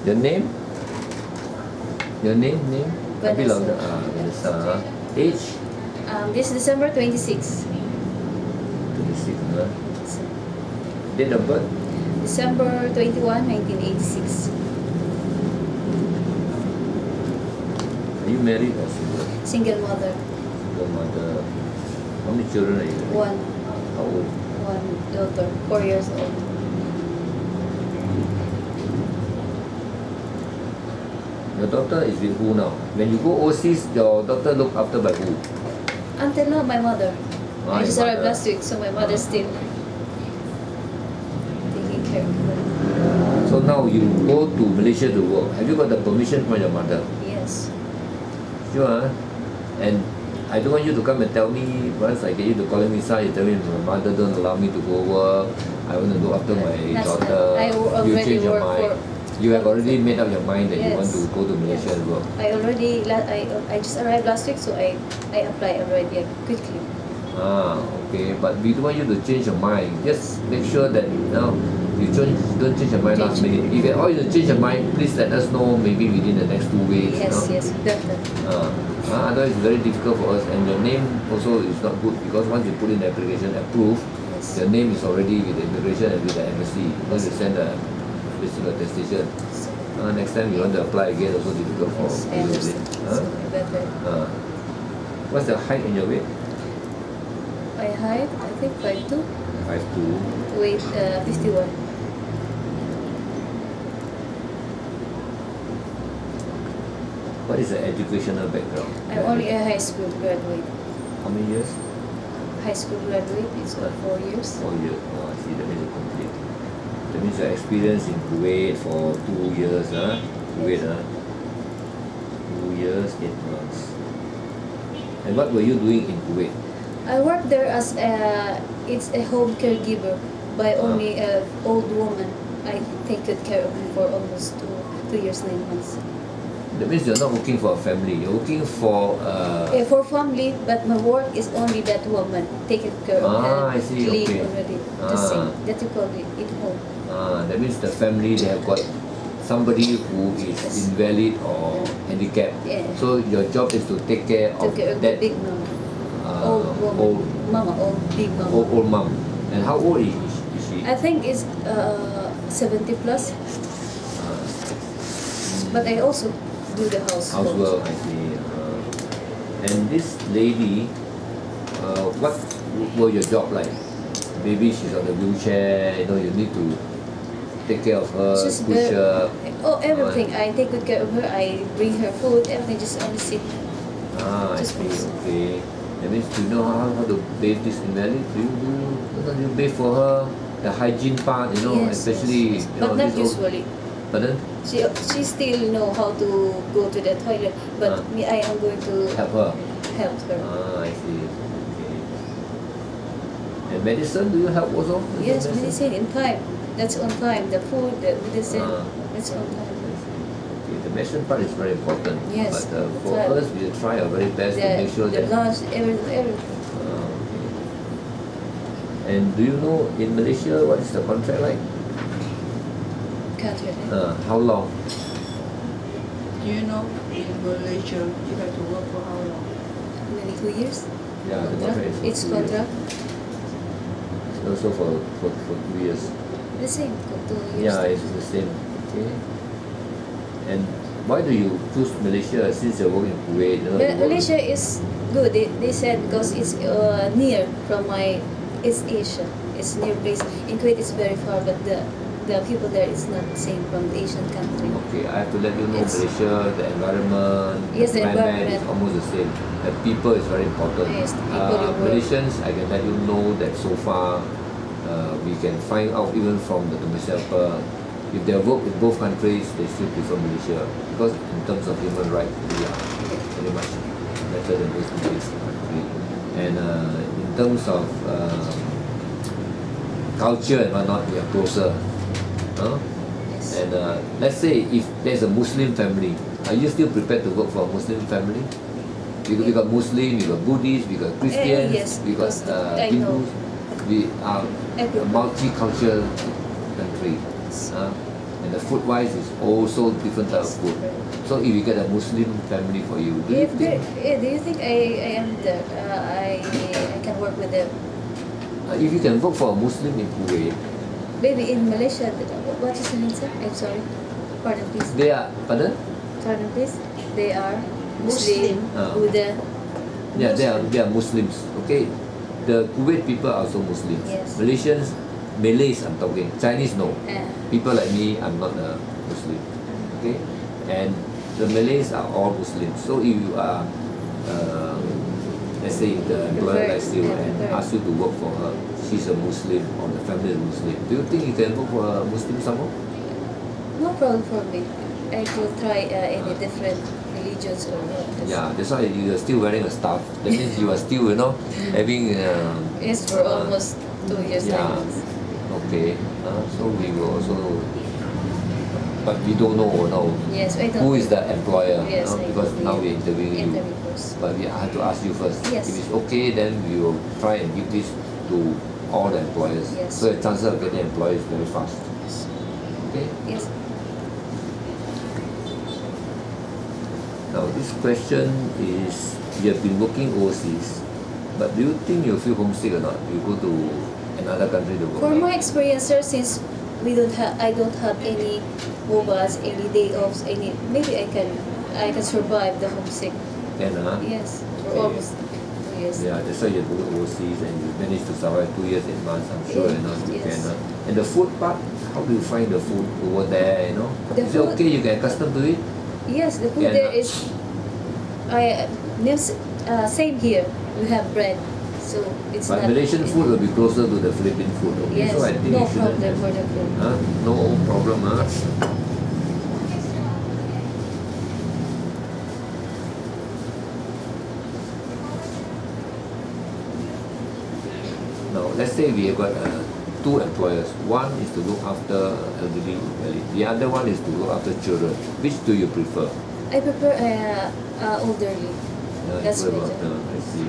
Your name? Your name? Vanessa. Vanessa. Age? This December 26. 26, huh? Date of birth? December 21, 1986. Are you married or single? Single mother. Single mother. How many children are you? One How old? daughter, 4 years old. Your daughter is with who now? When you go overseas, your daughter looked after by who? Until now, my mother. I just your arrived mother. last week, so my mother still taking care of her. So now you go to Malaysia to work. Have you got the permission from your mother? Yes. Sure, huh? And I don't want you to come and tell me once I get you to calling me son, you tell me my mother don't allow me to go work. I want to look after my daughter. I You already change your work mind. for. You have already made up your mind that you want Yes. to go to Malaysia and work. I just arrived last week, so I applied already quickly. Okay. But we don't want you to change your mind. Just make sure that don't change your mind last minute. If at all you change your mind, please let us know maybe within the next 2 weeks. Yes, better. Otherwise it's very difficult for us, and your name also is not good because once you put in the application approved, Yes. your name is already with the immigration and with the embassy. Once you send a basic attestation, next time you want to apply again, also difficult for Yes, I you. understand. So better. What's the height and your weight? My height, I think 5'2", 5'2". weight 51. What is the educational background? I'm only a high school graduate. How many years? High school graduate is 4 years. 4 years. Oh, I see. That means you're complete. That means your experience in Kuwait for 2 years, Kuwait, 2 years, 8 months. And what were you doing in Kuwait? I work there as it's a home caregiver by only an old woman. I take good care of her for almost 2 years, 9 months. That means you're not working for a family. You're working for for family, but my work is only that woman taking care of her. I see. Clean Okay. already. The same. That you call it home. That means the family, they have got somebody who is invalid or handicapped. Yeah. So your job is to take care of Take care of that the big mama. Old woman. Big mama. Old mom. And how old is she? I think it's 70 plus. But I also do the housework. Housework, I see. And this lady, what were your job like? Maybe she's on the wheelchair, you need to take care of her, She's push her. Everything. I take good care of her. I bring her food. Everything. Just only sit. I see. Okay. That means you know how to bathe this invalid. Do you bathe for her? The hygiene part, Yes, especially. yes. But not this usually. Pardon? She still know how to go to the toilet. But me, I am going to Help her. help her. I see. Okay. And medicine, do you help also? Yes, medicine in time. That's on time. The food, the medicine, that's on time. Okay, the medicine part is very important. Yes, But for that's us, we try our very best to make sure the that. lunch, everything. Okay. And do you know in Malaysia what is the contract like? Country. How long? Do you know in Malaysia you have to work for how long? Maybe 2 years. Yeah, the contract is for It's 2 years. contract. Also for 2 years. The same. For 2 years. Yeah, it's the same. Okay. And why do you choose Malaysia since you're working in Kuwait? Malaysia is good. They said because it's near from it's Asia. It's near place. In Kuwait it's very far, but the people there is not the same from the Asian country. Okay, I have to let you know Malaysia, the environment, Yes, the climate environment. is almost the same. The people is very important. Yes, the people you work. Malaysians, I can let you know that so far we can find out even from the domestic helper, if they work in both countries, they still prefer Malaysia because in terms of human rights, we are very much better than those countries. And in terms of culture and whatnot, we are closer. Yes. And let's say if there's a Muslim family, are you still prepared to work for a Muslim family? We got Muslim, we got Buddhists, we got Christians, yes, we got because I know. Hindus. We are a multicultural country. And the food wise is also different type of food. So if you get a Muslim family for you, do you think I am I can work with them? if you can work for a Muslim in Kuwait, Maybe in Malaysia, what is the name, sir? I'm sorry. Pardon, please. they are, pardon? Pardon, please. They are Muslim. Muslim. Buddha. Yeah, they are Muslims. Okay, the Kuwait people are also Muslims. Yes. Malaysians, Malays, I'm talking. Chinese, no. Uh, People like me, I'm not a Muslim. Okay, and the Malays are all Muslims. So if you are, let's say the employer likes you and asks you to work for her, she's a Muslim or the family is Muslim. Do you think you can work for a Muslim someone? no problem for me. I will try any different religions or what. Yeah, that's why you are still wearing a staff. That means you are still, having. Yes, for almost 2 years. Yeah. 9 months. Okay. So we will also, but we don't know Yes, I don't. who is the employer. Yes, because now we're interviewing you. Interview first. But we have to ask you first. Yes. If it's okay, then we will try and give this to all the employers. Yes. So the chances of getting employers is very fast. Okay. Yes. Now this question is, you have been working overseas, but do you think you feel homesick or not? You go to another country to work. For my experience, sir, since I don't have any mobiles, any day offs, maybe I can survive the homesick. Can, Yes, for Okay. almost 2 years. Yeah, that's why you go overseas and you manage to survive 2 years, 8 months. I'm sure you Yes. can. And the food part, how do you find the food over there? The Is it food- okay? You get accustomed to it? Yes, the food Yeah, there no. is. Same here. We have bread, so it's But not. Malaysian food will be closer to the Philippine food. Okay? Yes, So I think no you shouldn't. problem for the food. No problem. Now, let's say we have got 2 employers. One is to look after elderly invalid. The other one is to look after children. Which do you prefer? I prefer elderly. That's you better. prefer- I see.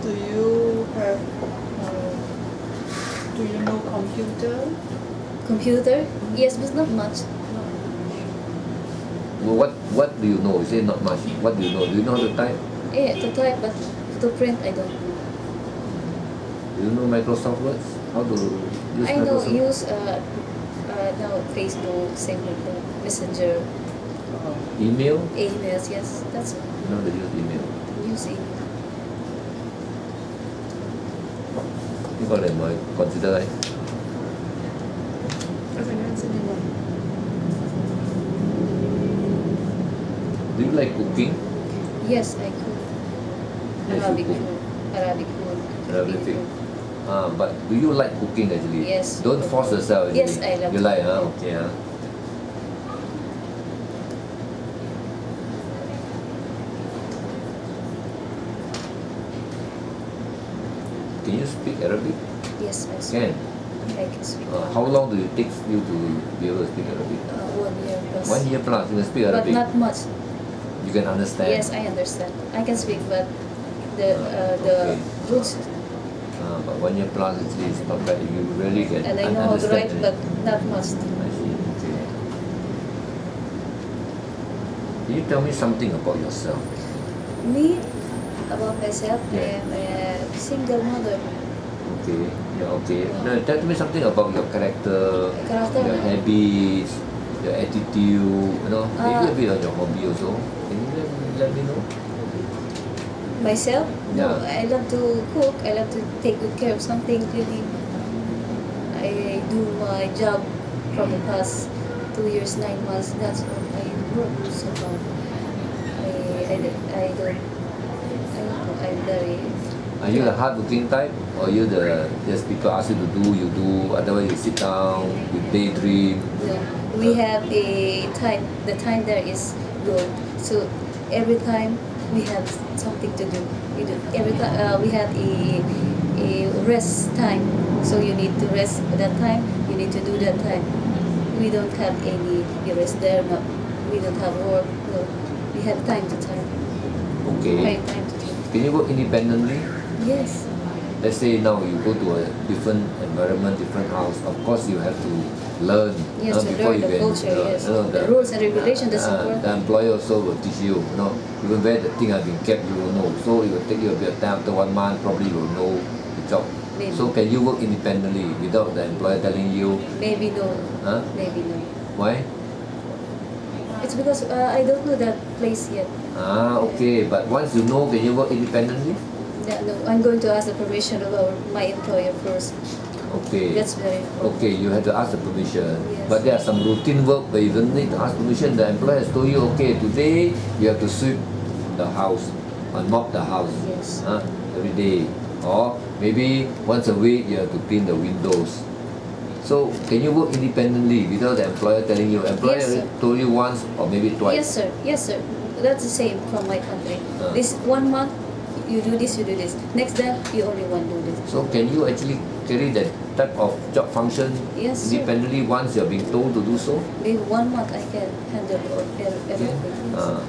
Do you have, do you know computer? Computer? Yes, but not much. Well, what do you know? You say not much. What do you know? Do you know how to type? Yeah, to type, but to print, I don't know. Do you know Microsoft Words? How to use I know Microsoft? use now Facebook, same like that, Messenger, Email? emails. Yes, that's You know how to use email. use email. You got them, I consider right? Do you like cooking? Yes, I cook. Yes, Arabic you cook. food. Arabic food. Arabic Indian food. food. But do you like cooking actually? Yes. Don't force yourself actually. Yes, I love You to like, cook. Okay, Can you speak Arabic? Yes, I speak. Can. I can speak. How long do it take you to be able to speak Arabic? 1 year plus. 1 year plus, you can speak But Arabic. not much. You can understand. Yes, I understand. I can speak, but the Okay. roots, But 1 year plus actually is not bad. You really can and I know how to write, understand but it. not much. I see. Okay. Can you tell me something about yourself? Me, about myself, Yeah. I am a single mother. Okay. Yeah, okay. Now tell me something about your character, Character? your habits, your attitude, maybe a bit of your hobby also. Can you let me know? Myself? No, Yeah. I love to cook. I love to take good care of something. Really, I do my job from the past 2 years, 9 months. That's what I work so hard. I don't know. I'm very. Are you the hard-working type, or you just people ask you to do, you do, otherwise you sit down, you daydream? No, we have a time. The time there is good. So every time we have something to do. We do every time. We have a rest time. So you need to rest at that time. You need to do that time. We don't have any rest there. No, we don't have work. No, we have time to time. Okay. Time to time. Can you work independently? Yes. let's say now you go to a different environment, different house, of course you have to learn Yes, to before learn you the can, culture, yes. the The rules and regulations, that's important. The employer also will teach you, even where the thing has been kept, you will know. So it will take you a bit of time. After 1 month, probably you will know the job. Maybe. So can you work independently without the employer telling you? Maybe no. Huh? Maybe no. Why? It's because I don't know that place yet. Okay. But once you know, can you work independently? No, I'm going to ask the permission of my employer first. Okay. That's very important. Okay, you have to ask the permission. Yes. But there are some routine work where you don't need to ask permission. The employer has told you, okay, today you have to sweep the house or mop the house Yes. every day. Or maybe once a week you have to clean the windows. So can you work independently without the employer telling you? Employer Yes, sir. told you once or maybe twice. Yes, sir. Yes, sir. That's the same from my country. This 1 month, you do this, you do this. Next time, you only want to do this. So can you actually carry that type of job function Yes, sir. independently once you are being told to do so? Maybe 1 month I can handle everything.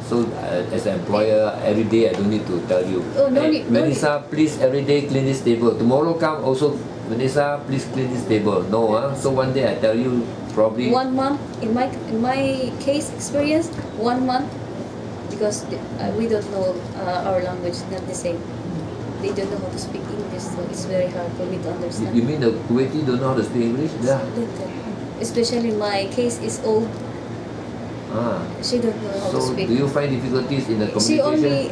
So as an employer, every day I don't need to tell you, Oh, no hey, need, no Vanessa, please every day clean this table. Tomorrow come also, Vanessa, please clean this table. No, so one day I tell you probably 1 month, in my case experience, 1 month, because we don't know our language, not the same. They don't know how to speak English, so it's very hard for me to understand. You mean the Kuwaiti don't know how to speak English? Yeah. Especially my case is old. She don't know how to So speak. do you find difficulties in the She communication?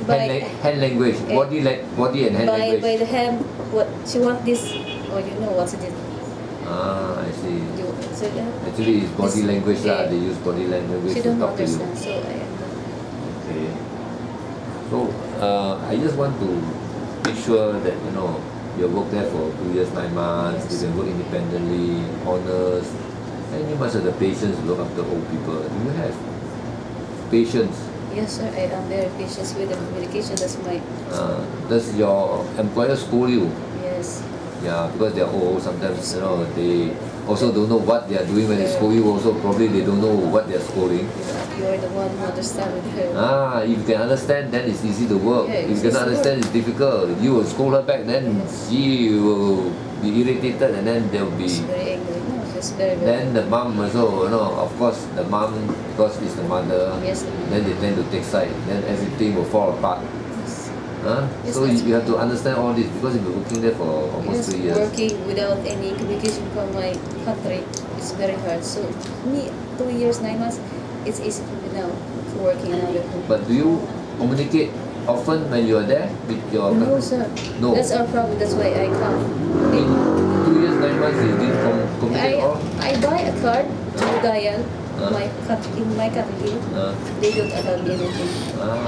only hand language, body and hand language. by the hand. What she want this? Oh, you know what's it? I see. So Actually, it's body This- language lah. yeah. They use body language she to don't talk to you. understand. So Okay. So I just want to make sure that you work there for 2 years, 9 months. Yes. You can work independently, honest, and you must have the patience to look after old people. Do you have patience? yes, sir. I am very patient with the communication. That's my Does your employer scold you? yes. Yeah, because they are old. Sometimes they also don't know what they are doing when they scold you. Also, probably they don't know what they are scolding. You are the one who understand with her. If you can understand, then it's easy to work. Yeah, If you it's cannot easy to understand, it's difficult. If you will scold her back, then Yes. she will be irritated, and then there will be. She's very angry. No, she's very Then the mom also, of course, the mom, because it's the mother, Yes. then they tend to take side. Then everything will fall apart. Yes, So that's you have to understand all this because you've been working there for almost 3 years. working without any communication from my country, it's very hard. So me, 2 years, 9 months, it's easy for me now to working another home. But do you communicate often when you are there with your No, sir. No. That's our problem. That's why I come. In 2 years, 9 months, you didn't communicate all? I buy a card to dial in my country. They don't allow me anything.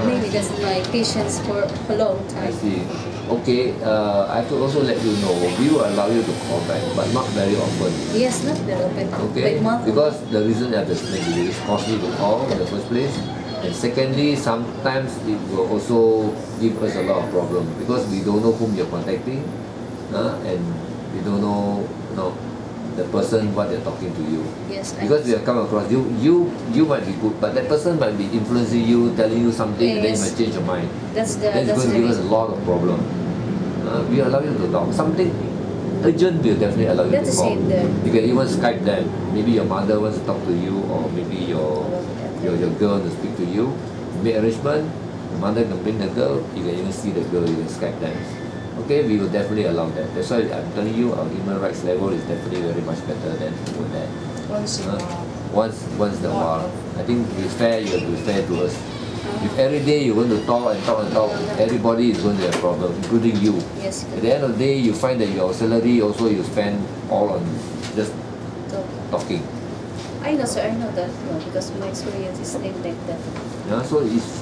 Maybe that's my patience for a long I time. see. Okay, I have to also let you know, we will allow you to call back, but not very often. Yes, not very open. Okay? Like month. Because the reason I have to explain to you, it's costly to call in the first place. And secondly, sometimes it will also give us a lot of problem because we don't know whom you're contacting, and we don't know, the person what they're talking to you. Yes, Because we have come across you might be good, but that person might be influencing you, telling you something, and then you Yes. might change your mind. That's the Then it's that's going to the give us a lot of problem. We allow you to talk. Something urgent, we'll definitely allow you That's to the call. same there. You can even Skype them. Maybe your mother wants to talk to you, or maybe your girl wants to speak to you. Make arrangement. The mother can bring the girl. You can even see the girl. You can Skype them. Okay, we will definitely allow that. That's why I'm telling you, our human rights level is definitely very much better than over there. Once in a while. Once in a while. I think it's fair. You have to be fair to us. If every day you're going to talk and talk and talk, everybody is going to have a problem, including you. Yes. At the end of the day, you find that your salary also you spend all on just So, talking. I know, sir. I know that. No, because my experience is named like that. Yeah, so it's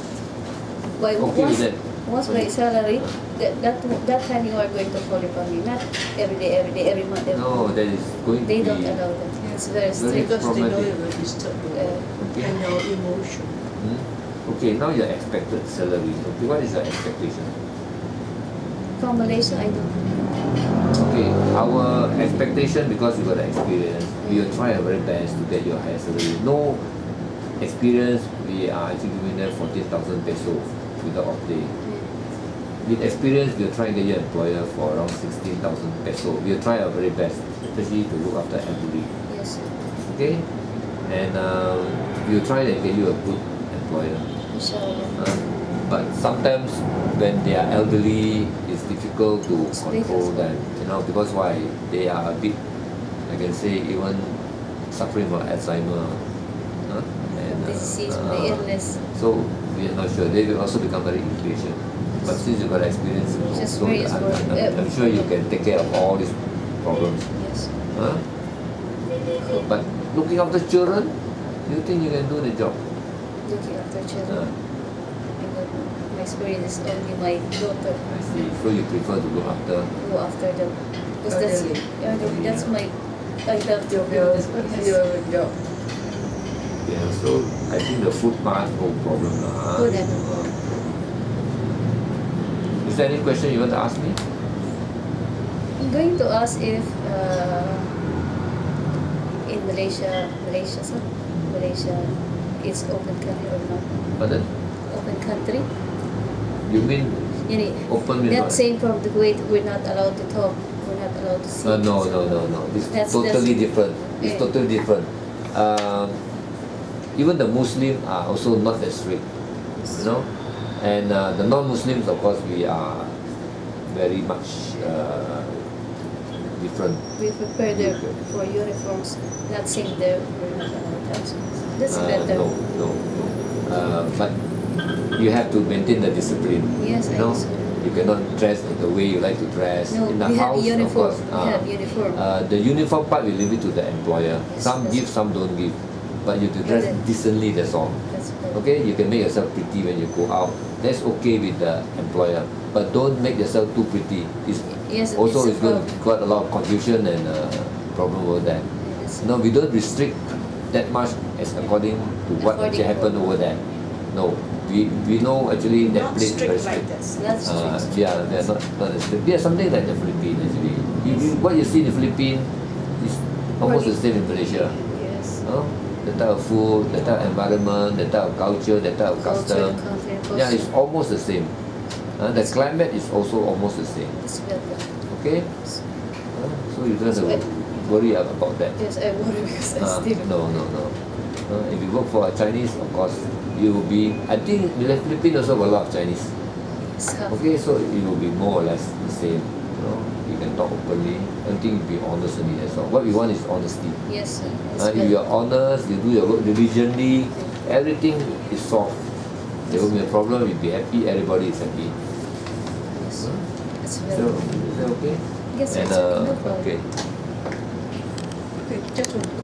But okay with that. once my salary, that time you are going to call upon me, not every day, every month. No, that is going They to don't be. allow that. It's very Very strict. Because they know traumatic. you will disturb Okay. and your emotion. Okay, now your expected salary. Okay, what is your expectation? From Malaysia, I don't. Okay, our expectation, because you got the experience, we will try our very best to get your higher salary. No experience, we are actually giving them 14,000 pesos without off day. with experience, we'll try and get your employer for around 16,000 peso. We'll try our very best, especially to look after elderly. Yes, sir. Okay? And we'll try and get you a good employer. Inshallah. But sometimes when they are elderly, it's difficult to It's control because- them. You know, because why? They are a bit, I can say, even suffering from Alzheimer. And, Disease, the illness. so we are not sure. They will also become very impatient. But since you got experience, Just so very I'm sure you can take care of all these problems. Yes. Huh? But looking after children, do you think you can do the job? Looking after children. Because my experience is only my daughter. I see. So you prefer to look after. Go after them. Because that's my. I love to do Your this. job. Yeah, so I think the food part, no problem. Good. Is there any question you want to ask me? I'm going to ask if in Malaysia, it's open country or not? Pardon? Open country? You mean Yani, open means that what? same from the Kuwait, we're not allowed to talk, we're not allowed to see. No. It's totally different. It's Yeah. totally different. Even the Muslims are also not that strict, you know. And the non-Muslims, of course, we are very much different. We prepare there for uniforms, not saying there we're not allowed to. That's better. No. But you have to maintain the discipline. Yes, you I know. also. You cannot dress the way you like to dress. No, In the we have house, uniform. of course. We have uniform. The uniform part, we leave it to the employer. Yes, Some that's- give, some don't give. But you have to dress then- decently, that's all. That's better. Okay, you can make yourself pretty when you go out. That's okay with the employer. But don't make yourself too pretty. It's Yes, also it's it's going to cause a lot of confusion and problem over there. Yes. No, we don't restrict that much as according to what According actually happened to- over there. No, we know actually that Not place is very strict like strict. this. That's strict. Yeah, they're not as strict. Yeah, something like the Philippines actually. What you see in the Philippines is almost the same in Malaysia. Yes. The type of food, the type of environment, the type of culture, the type of Culture, custom. culture, Yeah, it's almost the same. The climate is also almost the same. It's better. Okay? So you don't have to worry about that. Yes, I worry because I still. No. If you work for a Chinese, of course, you will be. I think the Philippines also got a lot of Chinese. Stuff. Okay, so it will be more or less the same. You can talk openly. I think be honest only. That's all. What we want is honesty. Yes, sir. It's If you better. are honest, you do your work diligently, everything is solved. There will be a problem, you'll be happy, everybody is happy. Yes. It's So, better. is that okay? Yes, And it's okay. No problem. okay. Okay, just one.